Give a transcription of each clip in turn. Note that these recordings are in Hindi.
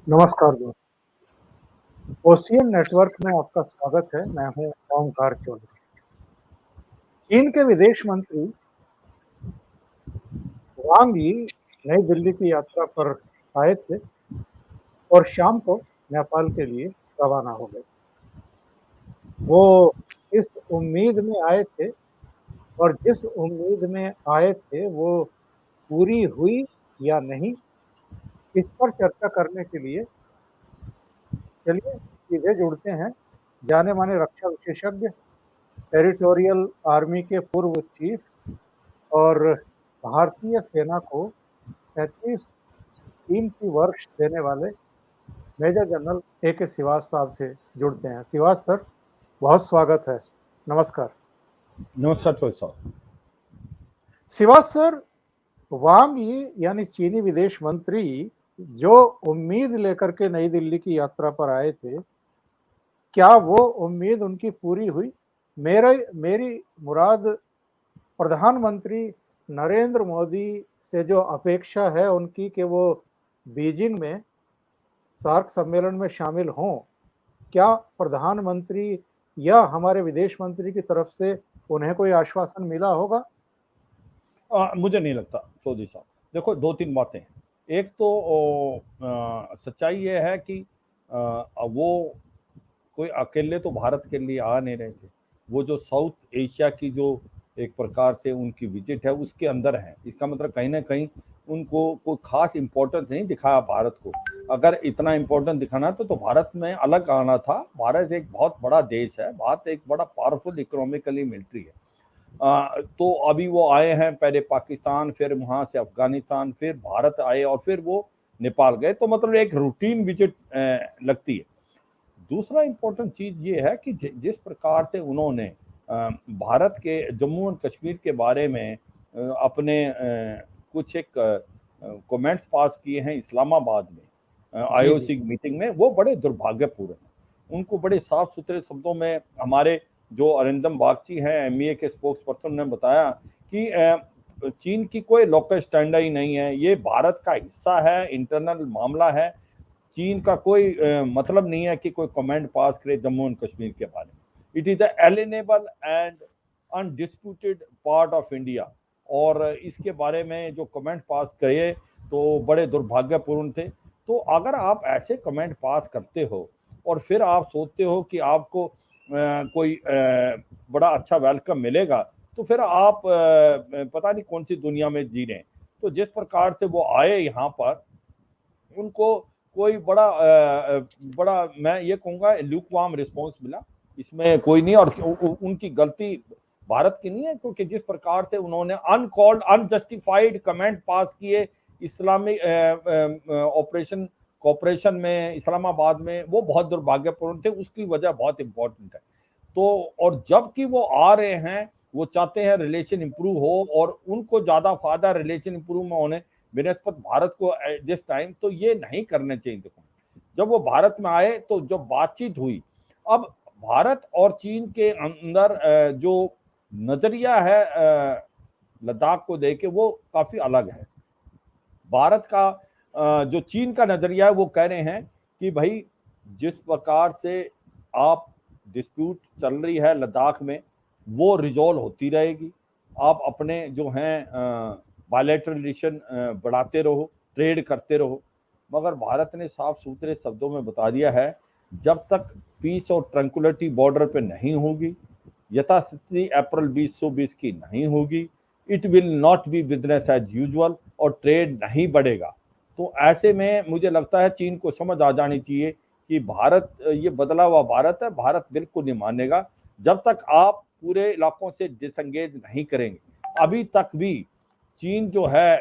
नमस्कार दोस्त। ओशियन नेटवर्क में आपका स्वागत है। मैं हूं ओमकार चौधरी। चीन के विदेश मंत्री वांग यी नई दिल्ली की यात्रा पर आए थे और शाम को नेपाल के लिए रवाना हो गए। वो इस उम्मीद में आए थे और जिस उम्मीद में आए थे वो पूरी हुई या नहीं, इस पर चर्चा करने के लिए चलिए सीधे जुड़ते हैं जाने-माने रक्षा विशेषज्ञ, टेरिटोरियल आर्मी के पूर्व चीफ और भारतीय सेना को 35 3 की वर्ष देने वाले मेजर जनरल ए.के. सिवाच साहब से जुड़ते हैं। सिवाच सर, बहुत स्वागत है। नमस्कार। नमस्कार चौधरी साहब। सिवाच सर, वांग यी यानी चीनी विदेश मंत्री जो उम्मीद लेकर के नई दिल्ली की यात्रा पर आए थे, क्या वो उम्मीद उनकी पूरी हुई? मेरी मुराद प्रधानमंत्री नरेंद्र मोदी से जो अपेक्षा है उनकी कि वो बीजिंग में सार्क सम्मेलन में शामिल हों, क्या प्रधानमंत्री या हमारे विदेश मंत्री की तरफ से उन्हें कोई आश्वासन मिला होगा? मुझे नहीं लगता चौधरी साहब। देखो, दो तीन बातें हैं। एक तो सच्चाई ये है कि वो कोई अकेले तो भारत के लिए आ नहीं रहे थे। वो जो साउथ एशिया की जो एक प्रकार से उनकी विजिट है उसके अंदर है। इसका मतलब कहीं ना कहीं उनको कोई खास इम्पोर्टेंस नहीं दिखाया भारत को। अगर इतना इम्पोर्टेंस दिखाना तो भारत में अलग आना था। भारत एक बहुत बड़ा देश है, भारत एक बड़ा पावरफुल इकोनॉमिकली मिलिट्री है। तो अभी वो आए हैं, पहले पाकिस्तान, फिर वहां से अफगानिस्तान, फिर भारत आए और फिर वो नेपाल गए। तो मतलब एक रूटीन विजिट लगती है। दूसरा इम्पोर्टेंट चीज ये है कि जिस प्रकार से उन्होंने भारत के जम्मू एंड कश्मीर के बारे में अपने कुछ एक कमेंट्स पास किए हैं इस्लामाबाद में जी, जी। आईओसी मीटिंग में, वो बड़े दुर्भाग्यपूर्ण हैं। उनको बड़े साफ सुथरे शब्दों में हमारे जो अरिंदम बागची हैं, एमईए के स्पोक्स पर्सन ने बताया कि चीन की कोई लोकल स्टैंड ही नहीं है, ये भारत का हिस्सा है, इंटरनल मामला है। चीन का कोई मतलब नहीं है कि कोई कमेंट पास करे जम्मू एंड कश्मीर के बारे में। It is the alienable and undisputed part of India. और इसके बारे में जो कमेंट पास करे तो बड़े दुर्भाग्यपूर्ण थे। तो अगर आप ऐसे कमेंट पास करते हो और फिर आप सोचते हो कि आपको कोई बड़ा अच्छा वेलकम मिलेगा, तो फिर आप पता नहीं कौन सी दुनिया में जी रहे हैं। तो जिस प्रकार से वो आए यहाँ पर, उनको कोई बड़ा मैं ये कहूँगा ल्यूकवार्म रिस्पॉन्स मिला, इसमें कोई नहीं। और उनकी गलती भारत की नहीं है, क्योंकि जिस प्रकार से उन्होंने अनकॉल्ड अनजस्टिफाइड कमेंट पास किए इस्लामिक ऑपरेशन कॉपरेशन में इस्लामाबाद में, वो बहुत दुर्भाग्यपूर्ण थे। उसकी वजह बहुत इंपॉर्टेंट है। तो और जबकि वो आ रहे हैं, वो चाहते हैं रिलेशन इंप्रूव हो और उनको ज्यादा फायदा रिलेशन इंप्रूव में होने बेनस्पत भारत को जिस टाइम, तो ये नहीं करने चाहिए। देखो, जब वो भारत में आए तो जब बातचीत हुई, अब भारत और चीन के अंदर जो नजरिया है लद्दाख को देके, वो काफी अलग है। भारत का जो चीन का नजरिया है, वो कह रहे हैं कि भाई जिस प्रकार से आप डिस्प्यूट चल रही है लद्दाख में, वो रिजॉल्व होती रहेगी। आप अपने जो हैं बायलैटरल रिलेशन बढ़ाते रहो, ट्रेड करते रहो। मगर भारत ने साफ सुथरे शब्दों में बता दिया है, जब तक पीस और ट्रैंक्विलिटी बॉर्डर पे नहीं होगी, यथास्थिति अप्रैल 2020 की नहीं होगी, it will not be business as usual और ट्रेड नहीं बढ़ेगा। तो ऐसे में मुझे लगता है चीन को समझ आ जानी चाहिए कि भारत ये बदला हुआ भारत है, भारत बिल्कुल नहीं मानेगा जब तक आप पूरे इलाकों से डिसंगेज नहीं करेंगे। अभी तक भी चीन जो है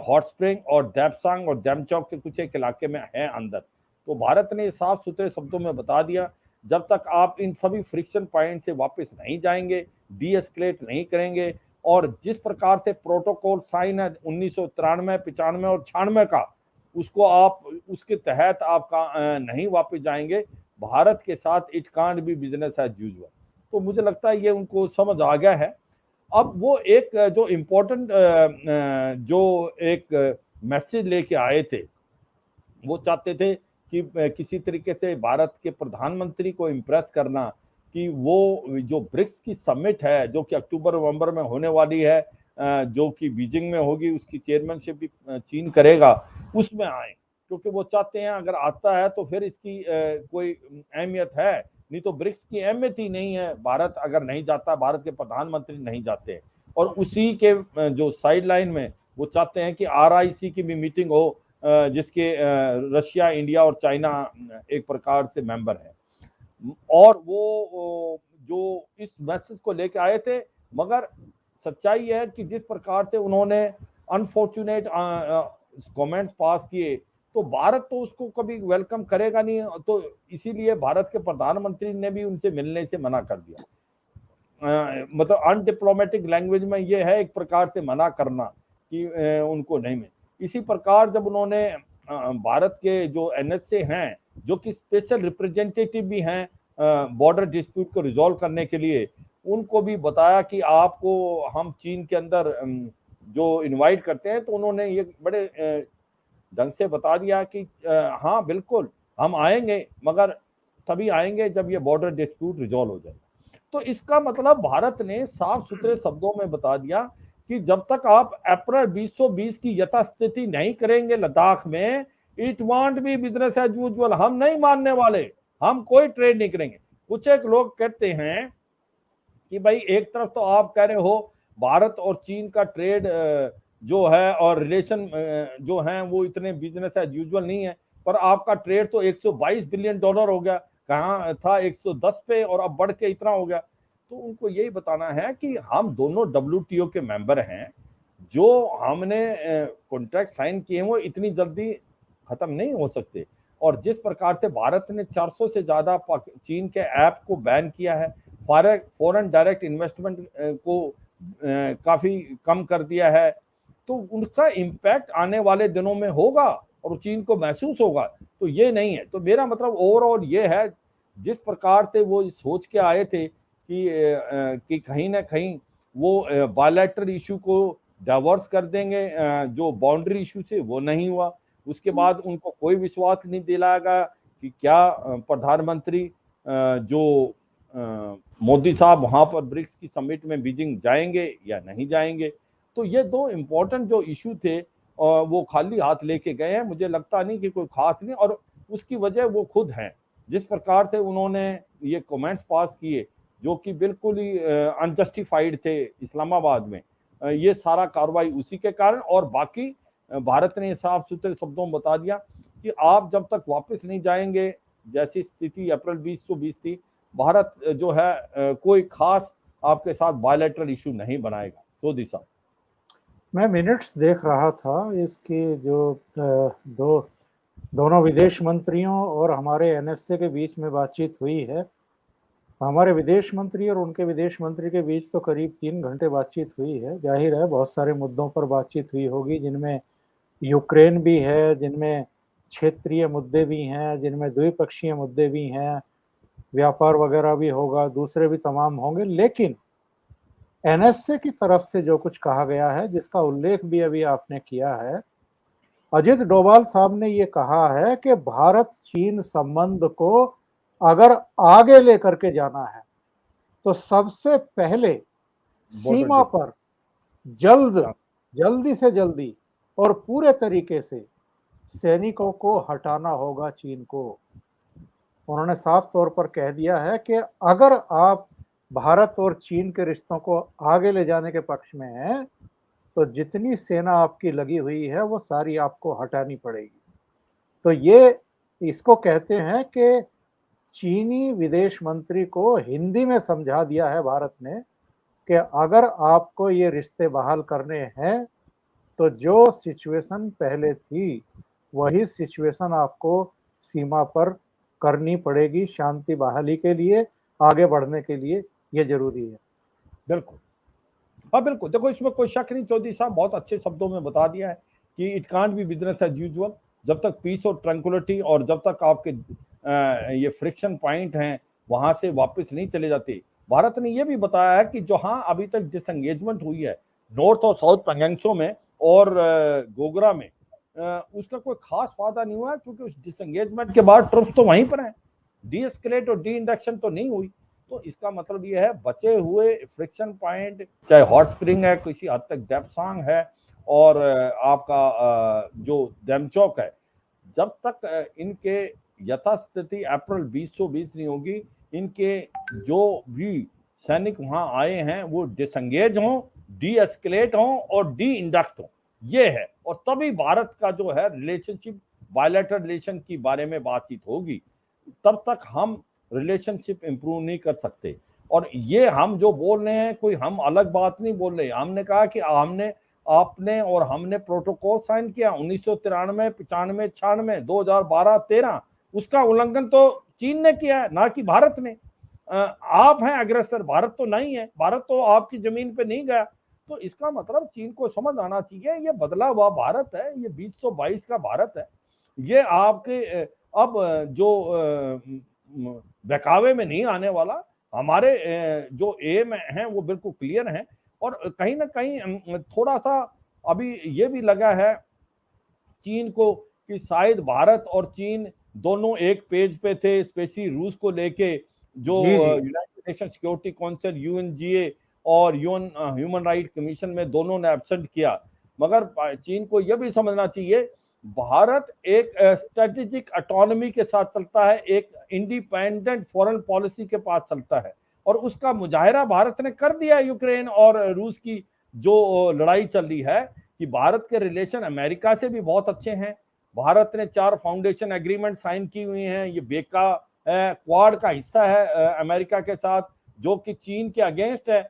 हॉट स्प्रिंग और देपसांग और डेमचौक के कुछ एक इलाके में है अंदर। तो भारत ने साफ सुथरे शब्दों में बता दिया, जब तक आप इन सभी फ्रिक्शन पॉइंट से वापस नहीं जाएंगे, डी एस्केलेट नहीं करेंगे, और जिस प्रकार से प्रोटोकॉल साइन है 1993, 95 और 96 का, उसको आप उसके तहत आप नहीं वापस जाएंगे भारत के साथ, it can't be business as usual. तो मुझे लगता है ये उनको समझ आ गया है। अब वो एक जो इम्पोर्टेंट जो एक मैसेज लेके आए थे, वो चाहते थे कि किसी तरीके से भारत के प्रधानमंत्री को इम्प्रेस करना कि वो जो ब्रिक्स की समिट है जो कि अक्टूबर नवंबर में होने वाली है, जो कि बीजिंग में होगी, उसकी चेयरमैनशिप भी चीन करेगा, उसमें आए, क्योंकि वो चाहते हैं अगर आता है तो फिर इसकी कोई अहमियत है, नहीं तो ब्रिक्स की अहमियत ही नहीं है। भारत अगर नहीं जाता, भारत के प्रधानमंत्री नहीं जाते, और उसी के जो साइड लाइन में वो चाहते हैं कि RIC की भी मीटिंग हो, जिसके रशिया, इंडिया और चाइना एक प्रकार से मेंबर है, और वो जो इस मैसेज को लेके आए थे। मगर सच्चाई है कि जिस प्रकार से उन्होंने अनफॉर्चुनेट कमेंट्स पास किए, तो भारत तो उसको कभी वेलकम करेगा नहीं, तो इसीलिए भारत के प्रधानमंत्री ने भी उनसे मिलने से मना कर दिया। मतलब अनडिप्लोमेटिक लैंग्वेज में ये है एक प्रकार से मना करना कि उनको नहीं मिले। इसी प्रकार जब उन्होंने भारत के जो NSA हैं, जो कि स्पेशल रिप्रेजेंटेटिव भी हैं बॉर्डर डिस्प्यूट को रिजॉल्व करने के लिए, उनको भी बताया कि आपको हम चीन के अंदर जो इनवाइट करते हैं, तो उन्होंने ये बड़े ढंग से बता दिया कि हाँ बिल्कुल हम आएंगे, मगर तभी आएंगे जब ये बॉर्डर डिस्प्यूट रिजॉल्व हो जाए। तो इसका मतलब भारत ने साफ सुथरे शब्दों में बता दिया कि जब तक आप अप्रैल 2020 की यथास्थिति नहीं करेंगे लद्दाख में, it won't be business as usual, हम नहीं मानने वाले, हम कोई ट्रेड नहीं करेंगे। कुछ एक लोग कहते हैं कि भाई एक तरफ तो आप कह रहे हो भारत और चीन का ट्रेड जो है और रिलेशन जो है वो इतने बिजनेस एज यूजुअल नहीं है, पर आपका ट्रेड तो 122 बिलियन डॉलर हो गया, कहाँ था 110 पे और अब बढ़ के इतना हो गया। तो उनको यही बताना है कि हम दोनों WTO के मेंबर हैं, जो हमने कॉन्ट्रैक्ट साइन किए हैं वो इतनी जल्दी खत्म नहीं हो सकते। और जिस प्रकार से भारत ने 400 से ज्यादा चीन के ऐप को बैन किया है, फॉरेन डायरेक्ट इन्वेस्टमेंट को काफी कम कर दिया है, तो उनका इम्पैक्ट आने वाले दिनों में होगा और चीन को महसूस होगा। तो ये नहीं है, तो मेरा मतलब ओवरऑल ये है, जिस प्रकार से वो सोच के आए थे कि कहीं ना कहीं वो बायलैटरल इशू को डाइवर्स कर देंगे, जो बाउंड्री इशू से वो नहीं हुआ। उसके बाद उनको कोई विश्वास नहीं दिलाएगा कि क्या प्रधानमंत्री जो मोदी साहब वहां पर ब्रिक्स की समिट में बीजिंग जाएंगे या नहीं जाएंगे। तो ये दो इम्पोर्टेंट जो इशू थे वो खाली हाथ लेके गए हैं, मुझे लगता नहीं कि कोई खास नहीं, और उसकी वजह वो खुद हैं। जिस प्रकार से उन्होंने ये कमेंट्स पास किए जो कि बिल्कुल ही अनजस्टिफाइड थे इस्लामाबाद में, ये सारा कार्रवाई उसी के कारण। और बाकी भारत ने साफ सुथरे शब्दों में बता दिया कि आप जब तक वापस नहीं जाएंगे, जैसी स्थिति अप्रैल 2020 थी, भारत जो है कोई खास आपके साथ बायलैटरल इशू नहीं बनाएगा। तो दिशा मैं मिनट्स देख रहा था इसकी, जो दोनों विदेश मंत्रियों और हमारे NSA के बीच में बातचीत हुई है। हमारे विदेश मंत्री और उनके विदेश मंत्री के बीच तो करीब 3 घंटे बातचीत हुई है। जाहिर है बहुत सारे मुद्दों पर बातचीत हुई होगी, जिनमें यूक्रेन भी है, जिनमें क्षेत्रीय मुद्दे भी हैं, जिनमें द्विपक्षीय मुद्दे भी हैं, व्यापार वगैरह भी होगा, दूसरे भी तमाम होंगे। लेकिन NSA की तरफ से जो कुछ कहा गया है, जिसका उल्लेख भी अभी आपने किया है, अजित डोभाल साहब ने ये कहा है कि भारत चीन संबंध को अगर आगे लेकर के जाना है तो सबसे पहले सीमा पर जल्दी से जल्दी और पूरे तरीके से सैनिकों को हटाना होगा चीन को। उन्होंने साफ तौर पर कह दिया है कि अगर आप भारत और चीन के रिश्तों को आगे ले जाने के पक्ष में हैं, तो जितनी सेना आपकी लगी हुई है वो सारी आपको हटानी पड़ेगी। तो ये इसको कहते हैं कि चीनी विदेश मंत्री को हिंदी में समझा दिया है भारत ने कि अगर आपको ये रिश्ते बहाल करने हैं तो जो सिचुएशन पहले थी वही सिचुएशन आपको सीमा पर करनी पड़ेगी, शांति बहाली के लिए, आगे बढ़ने के लिए ये जरूरी है। बिल्कुल, हाँ बिल्कुल, देखो इसमें कोई शक नहीं, चौधरी साहब बहुत अच्छे शब्दों में बता दिया है कि it can't be business as usual. जब तक पीस और ट्रैंक्विलिटी और जब तक आपके ये फ्रिक्शन पॉइंट हैं वहां से वापस नहीं चले जाते। भारत ने यह भी बताया है कि जो हाँ अभी तक डिसएंगेजमेंट हुई है नॉर्थ और साउथ पैंगोंग में और गोगरा में, उसका कोई खास फायदा नहीं हुआ, क्योंकि उस डिसएंगेजमेंट के बाद ट्रुप्स तो वहीं पर हैं, डी एस्केलेट और डी इंडक्शन तो नहीं हुई। तो इसका मतलब ये है बचे हुए फ्रिक्शन पॉइंट, चाहे हॉट स्प्रिंग है, किसी हद तक डेप्सांग है, और आपका जो डेमचौक है, जब तक इनके यथास्थिति अप्रैल 2020 नहीं होगी, इनके जो भी सैनिक वहां आए हैं वो डिसंगेज हों, डी एस्केलेट हों और डी इंडक्ट हों, ये है। और तभी भारत का जो है रिलेशनशिप, बायलैटरल रिलेशन की बारे में बातचीत होगी, तब तक हम रिलेशनशिप इंप्रूव नहीं कर सकते। और ये हम जो बोल रहे हैं, कोई हम अलग बात नहीं बोल रहे, हमने कहा कि हमने, आपने और हमने प्रोटोकॉल साइन किया 1993, 95, 96, 2012, 13, उसका उल्लंघन तो चीन ने किया है, ना कि भारत ने। आप हैं अग्रेसर, भारत तो नहीं है, भारत तो आपकी जमीन पे नहीं गया। तो इसका मतलब चीन को समझ आना चाहिए ये बदला हुआ भारत है, ये 2022 का भारत है, ये आपके अब जो बहकावे में नहीं आने वाला। हमारे जो एम हैं वो बिल्कुल क्लियर हैं, और कहीं ना कहीं थोड़ा सा अभी ये भी लगा है चीन को कि शायद भारत और चीन दोनों एक पेज पे थे, स्पेशली रूस को लेके, जो जी, जी। United Nation Security Council, UNGA और यूएन ह्यूमन राइट कमीशन में दोनों ने एब्सेंट किया। मगर चीन को यह भी समझना चाहिए भारत एक स्ट्रेटेजिक ऑटोनॉमी के साथ चलता है, एक इंडिपेंडेंट फॉरेन पॉलिसी के पास चलता है, और उसका मुजाहिरा भारत ने कर दिया। यूक्रेन और रूस की जो लड़ाई चल रही है, कि भारत के रिलेशन अमेरिका से भी बहुत अच्छे हैं, भारत ने 4 फाउंडेशन एग्रीमेंट साइन की हुई हैं, ये बेका क्वाड का हिस्सा है अमेरिका के साथ, जो कि चीन के अगेंस्ट है,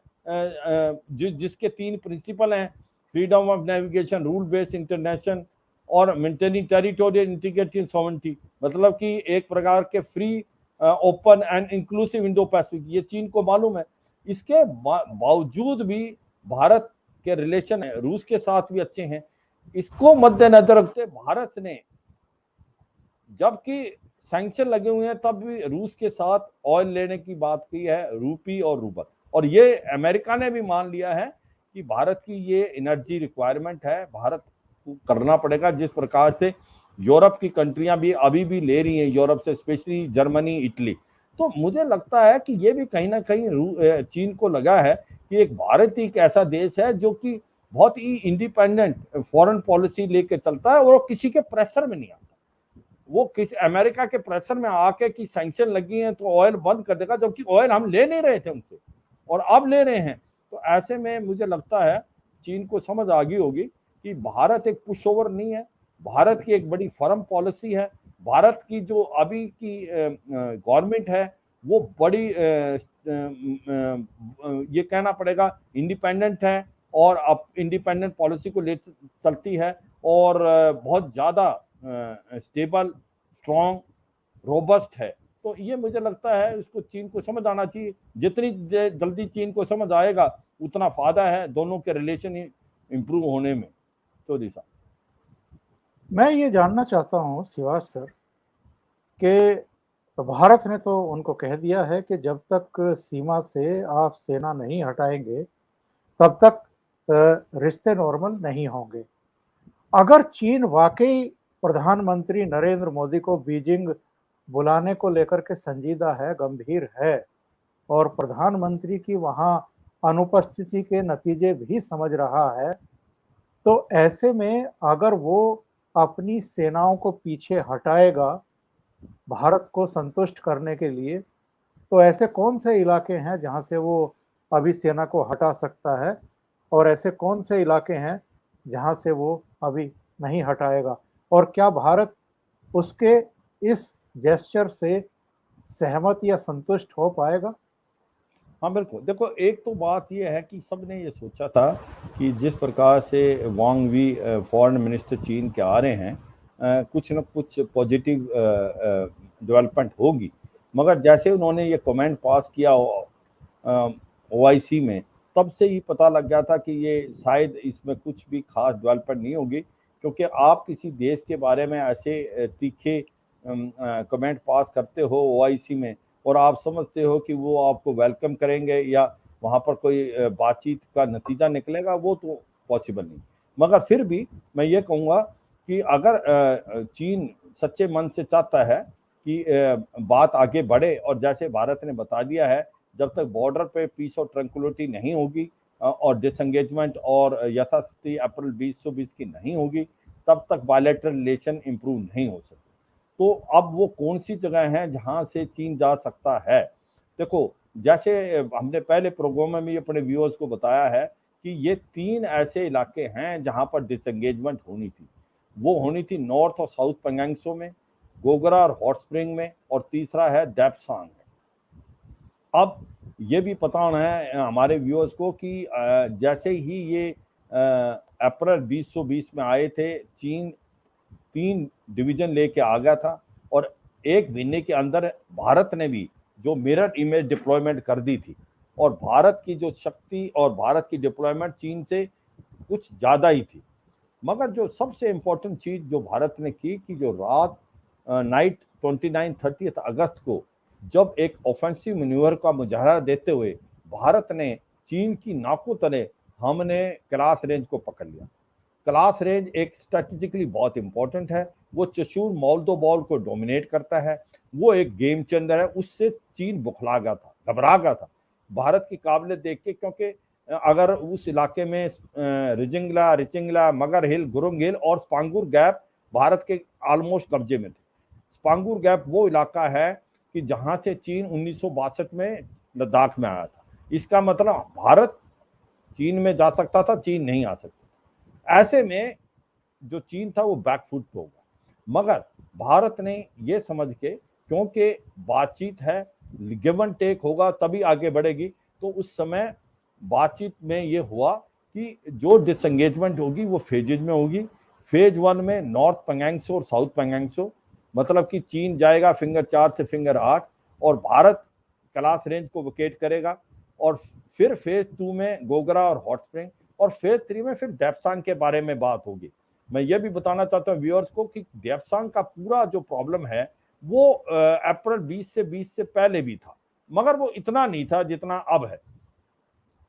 जिसके 3 प्रिंसिपल हैं, freedom of navigation, rule based international और maintaining territorial integrity and sovereignty, मतलब कि एक प्रकार के free, open and inclusive Indo Pacific, ये चीन को मालूम है। इसके बावजूद भी भारत के रिलेशन रूस के साथ भी अच्छे हैं। इसको मद्देनजर रखते भारत ने, जबकि सैंक्शन लगे हुए हैं, तब भी रूस के साथ ऑयल लेने की बात की है, रूपी और रूबल, और ये अमेरिका ने भी मान लिया है कि भारत की ये एनर्जी रिक्वायरमेंट है, भारत को करना पड़ेगा। जिस प्रकार से यूरोप की कंट्रियां भी अभी भी ले रही हैं, यूरोप से स्पेशली जर्मनी, इटली, तो मुझे लगता है कि ये भी कहीं ना कहीं चीन को लगा है कि एक भारत एक ऐसा देश है जो कि बहुत ही इंडिपेंडेंट फॉरेन पॉलिसी लेके चलता है, और वो किसी के प्रेशर में नहीं आता। वो किसी अमेरिका के प्रेशर में आके कि सैंक्शन लगी हैं तो ऑयल बंद कर देगा, जबकि ऑयल हम ले नहीं रहे थे उनसे और अब ले रहे हैं। तो ऐसे में मुझे लगता है चीन को समझ आ गई होगी कि भारत एक पुश ओवर नहीं है, भारत की एक बड़ी फर्म पॉलिसी है, भारत की जो अभी की गवर्नमेंट है वो बड़ी ये कहना पड़ेगा इंडिपेंडेंट है, और अब इंडिपेंडेंट पॉलिसी को ले चलती है, और बहुत ज्यादा स्टेबल, स्ट्रॉन्ग, रोबस्ट है। तो ये मुझे लगता है इसको चीन को समझ आना चाहिए। जितनी जल्दी चीन को समझ आएगा उतना फायदा है दोनों के रिलेशन इंप्रूव होने में। तो दिशा, मैं ये जानना चाहता हूँ शिवाज सर कि भारत ने तो उनको कह दिया है कि जब तक सीमा से आप सेना नहीं हटाएंगे तब तक रिश्ते नॉर्मल नहीं होंगे। अगर चीन वाकई प्रधानमंत्री नरेंद्र मोदी को बीजिंग बुलाने को लेकर के संजीदा है, गंभीर है, और प्रधानमंत्री की वहां अनुपस्थिति के नतीजे भी समझ रहा है, तो ऐसे में अगर वो अपनी सेनाओं को पीछे हटाएगा भारत को संतुष्ट करने के लिए, तो ऐसे कौन से इलाके हैं जहां से वो अभी सेना को हटा सकता है, और ऐसे कौन से इलाके हैं जहां से वो अभी नहीं हटाएगा, और क्या भारत उसके इस जेस्चर से सहमत या संतुष्ट हो पाएगा? हाँ बिल्कुल। देखो, एक तो बात यह है कि सबने ये सोचा था कि जिस प्रकार से वांग वी फॉरेन मिनिस्टर चीन के आ रहे हैं, कुछ न कुछ पॉजिटिव डेवलपमेंट होगी। मगर जैसे उन्होंने ये कमेंट पास किया ओआईसी में, तब से ही पता लग गया था कि ये शायद इसमें कुछ भी खास डेवलपमेंट नहीं होगी, क्योंकि आप किसी देश के बारे में ऐसे तीखे कमेंट पास करते हो ओआईसी में, और आप समझते हो कि वो आपको वेलकम करेंगे या वहाँ पर कोई बातचीत का नतीजा निकलेगा, वो तो पॉसिबल नहीं। मगर फिर भी मैं ये कहूँगा कि अगर चीन सच्चे मन से चाहता है कि बात आगे बढ़े, और जैसे भारत ने बता दिया है, जब तक बॉर्डर पे पीस और ट्रैंक्विलिटी नहीं होगी और डिसएंगेजमेंट और यथास्थिति अप्रैल 2020 की नहीं होगी, तब तक बायलैटरल रिलेशन इंप्रूव नहीं हो सकते। तो अब वो कौन सी जगह है जहां से चीन जा सकता है? देखो, जैसे हमने पहले प्रोग्राम में भी अपने व्यूअर्स को बताया है कि ये 3 ऐसे इलाके हैं जहां पर डिसएंगेजमेंट होनी थी। वो होनी थी नॉर्थ और साउथ पेंगोंग में, गोगरा और हॉट स्प्रिंग में, और तीसरा है देप्सांग में। अब ये भी पता होना है हमारे व्यूअर्स को कि जैसे ही ये अप्रैल 2020 में आए थे, चीन 3 डिवीजन लेके आ गया था, और 1 महीने के अंदर भारत ने भी जो मिरर इमेज डिप्लॉयमेंट कर दी थी, और भारत की जो शक्ति और भारत की डिप्लॉयमेंट चीन से कुछ ज़्यादा ही थी। मगर जो सबसे इम्पोर्टेंट चीज़ जो भारत ने की कि जो रात नाइट 29-30 अगस्त को जब एक ऑफेंसिव मैन्यूवर का मुजाहरा देते हुए भारत ने चीन की नाकों तले हमने क्लास रेंज को पकड़ लिया। क्लास रेंज एक स्ट्रेटेजिकली बहुत इंपॉर्टेंट है, वो चशूर मोल्दो बॉल को डोमिनेट करता है, वो एक गेम चेंजर है। उससे चीन बुखला गया था, घबरा गया था भारत की काबिलियत देख के, क्योंकि अगर उस इलाके में रिचिंगला, मगर हिल, गुरुंग हिल और स्पांगुर गैप भारत के ऑलमोस्ट कब्जे में थे। स्पांगुर गैप वो इलाका है कि जहां से चीन 1962 में लद्दाख में आया था। इसका मतलब भारत चीन में जा सकता था, चीन नहीं आ सकता। ऐसे में जो चीन था वो बैकफुट पे होगा। मगर भारत ने ये समझ के, क्योंकि बातचीत है, गिव एंड टेक होगा तभी आगे बढ़ेगी, तो उस समय बातचीत में ये हुआ कि जो डिसएंगेजमेंट होगी वो फेजेज में होगी। फेज 1 में नॉर्थ पेंगोंग और साउथ पेंगोंग, मतलब कि चीन जाएगा फिंगर 4 से फिंगर 8 और भारत क्लास रेंज को विकेट करेगा, और फिर फेज 2 में गोगरा और हॉट स्प्रिंग, और फेज 3 में फिर देप्सांग के बारे में बात होगी। मैं ये भी बताना चाहता हूँ व्यूअर्स को कि देप्सांग का पूरा जो प्रॉब्लम है वो अप्रैल 20 से पहले भी था, मगर वो इतना नहीं था जितना अब है।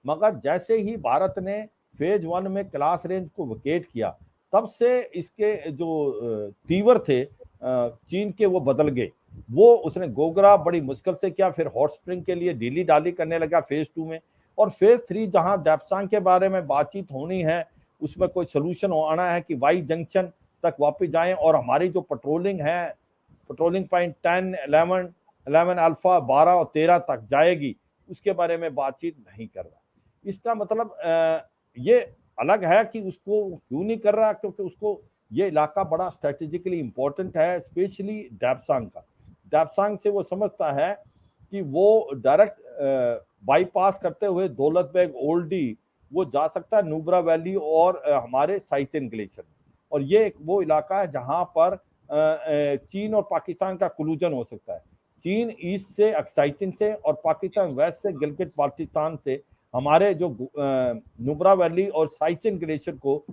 मगर जैसे ही भारत ने फेज 1 में क्लास रेंज को विकेट किया, तब से इसके जो तीवर थे चीन के, वो बदल गए। वो उसने गोगरा बड़ी मुश्किल से किया, फिर हॉट स्प्रिंग के लिए ढीली डाली करने लगा फेज 2 में, और फेज 3 जहां देप्सांग के बारे में बातचीत होनी है, उसमें कोई सोल्यूशन आना है कि वाई जंक्शन तक वापस जाएं, और हमारी जो पेट्रोलिंग है, पेट्रोलिंग पॉइंट 10, 11 अल्फा 12 और 13 तक जाएगी, उसके बारे में बातचीत नहीं कर रहा। इसका मतलब ये अलग है कि उसको क्यों नहीं कर रहा, क्योंकि उसको ये इलाका बड़ा स्ट्रेटेजिकली इंपॉर्टेंट है, स्पेशली देप्सांग का। देप्सांग से वो समझता है कि वो डायरेक्ट बाईपास करते हुए दौलत बेग ओल्डी वो जा सकता है नुब्रा वैली और हमारे साइचेन ग्लेशियर, और ये एक वो इलाका है जहां पर चीन और पाकिस्तान का कोलूजन हो सकता है। चीन ईस्ट से एक्साइचिन से और पाकिस्तान वेस्ट से गिलगित बाल्टिस्तान से हमारे जो नुब्रा वैली और साइचेन ग्लेशियर को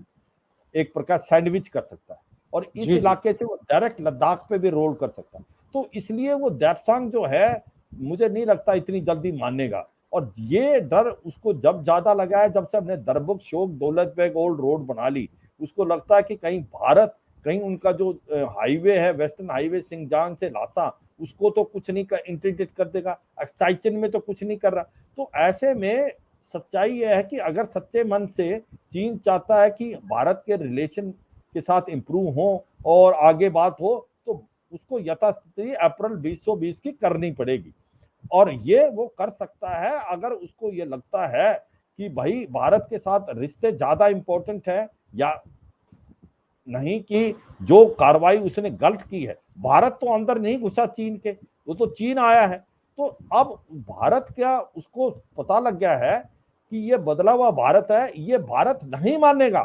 एक प्रकार सैंडविच कर सकता है, और इस जी, जी। इलाके से वो डायरेक्ट लद्दाख पे भी रोल कर सकता है। तो इसलिए वो देप्सांग जो है, मुझे नहीं लगता इतनी जल्दी मानेगा, और ये डर उसको जब ज्यादा लगा है जब से हमने दरबुक शोक दौलत बेग ओल्ड रोड बना ली। उसको लगता है कि कहीं भारत, कहीं उनका जो हाईवे है, वेस्टर्न हाईवे सिंगजांग से लासा, उसको तो कुछ नहीं कर इंटीग्रेट कर देगा, साइचेन में तो कुछ नहीं कर रहा। तो ऐसे में सच्चाई यह है कि अगर सच्चे मन से चीन चाहता है कि भारत के रिलेशन के साथ इंप्रूव हो और आगे बात हो, तो उसको यथास्थिति अप्रैल 2020 की करनी पड़ेगी, और ये वो कर सकता है अगर उसको ये लगता है कि भाई भारत के साथ रिश्ते ज्यादा इंपॉर्टेंट है, या नहीं कि जो कार्रवाई उसने गलत की है। भारत तो अंदर नहीं घुसा चीन के, वो तो चीन आया है। तो अब भारत क्या, उसको पता लग गया है कि ये बदला हुआ भारत है, ये भारत नहीं मानेगा।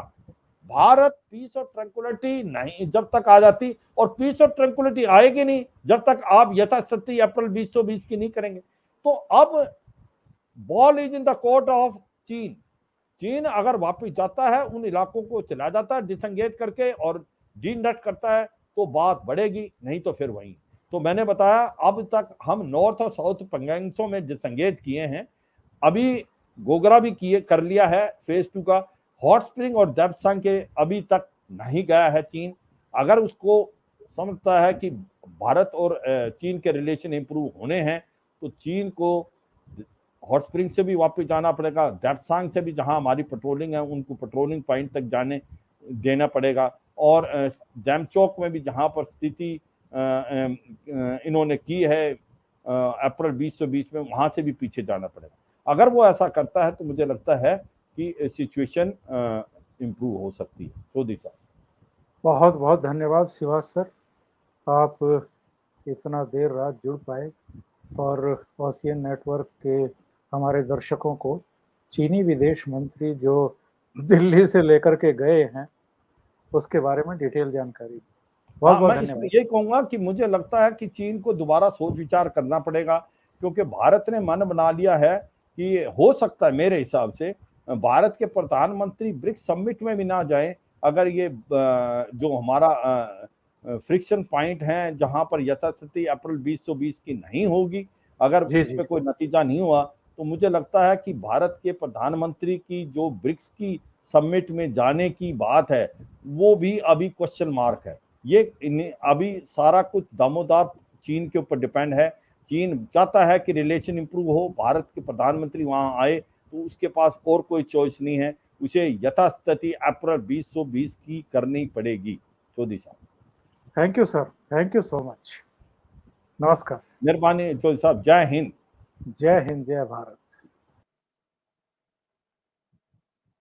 भारत पीस और ट्रैंक्विलिटी नहीं जब तक आ जाती, और पीस और ट्रैंक्विलिटी आएगी नहीं जब तक आप यथास्थिति अप्रैल 2020 की नहीं करेंगे। तो अब ball is in the court of चीन। चीन अगर वापस जाता है, उन इलाकों को चला जाता है डिसंगेज करके और डीनट करता है, तो बात बढ़ेगी, नहीं तो फिर वहीं। तो मैंने बताया अब तक हम नॉर्थ और साउथ पेंगोंग में डिसंगेज किए हैं, अभी गोगरा भी किए कर लिया है फेज 2 का। हॉट स्प्रिंग और देप्सांग के अभी तक नहीं गया है चीन, अगर उसको समझता है कि भारत और चीन के रिलेशन इंप्रूव होने हैं, तो चीन को हॉट स्प्रिंग से भी वापस जाना पड़ेगा, दैप्सांग से भी जहां हमारी पेट्रोलिंग है उनको पेट्रोलिंग पॉइंट तक जाने देना पड़ेगा, और डैमचौक में भी जहां पर स्थिति इन्होंने की है अप्रैल 2020 में, वहां से भी पीछे जाना पड़ेगा। अगर वो ऐसा करता है तो मुझे लगता है कि सिचुएशन इंप्रूव हो सकती है। चौधरी साहब, बहुत बहुत धन्यवाद शिवाज सर, आप इतना देर रात जुड़ पाए और ओशियन नेटवर्क के हमारे दर्शकों को चीनी विदेश मंत्री जो दिल्ली से लेकर के गए हैं उसके बारे में डिटेल जानकारी। बहुत हाँ, बहुत मैं इसमें धन्यवाद। ये कहूंगा कि मुझे लगता है कि चीन को दोबारा सोच विचार करना पड़ेगा, क्योंकि भारत ने मन बना लिया है कि हो सकता है मेरे हिसाब से भारत के प्रधानमंत्री ब्रिक्स समिट में भी ना जाए, अगर ये जो हमारा फ्रिक्शन पॉइंट है जहां पर यथास्थिति अप्रैल 2020 की नहीं होगी, अगर जी इस जी। पे कोई नतीजा नहीं हुआ, तो मुझे लगता है कि भारत के प्रधानमंत्री की जो ब्रिक्स की समिट में जाने की बात है वो भी अभी क्वेश्चन मार्क है। ये अभी सारा कुछ दामोदार चीन के ऊपर डिपेंड है। चीन चाहता है कि रिलेशन इंप्रूव हो, भारत के प्रधानमंत्री वहां आए, तो उसके पास और कोई चॉइस नहीं है, उसे यथास्थिति अप्रैल 2020 की करनी पड़ेगी। चौधरी साहब, thank you sir, thank you so much. नमस्कार। मेहरबानी चौधरी साहब, जय हिंद। जय हिंद, जय भारत।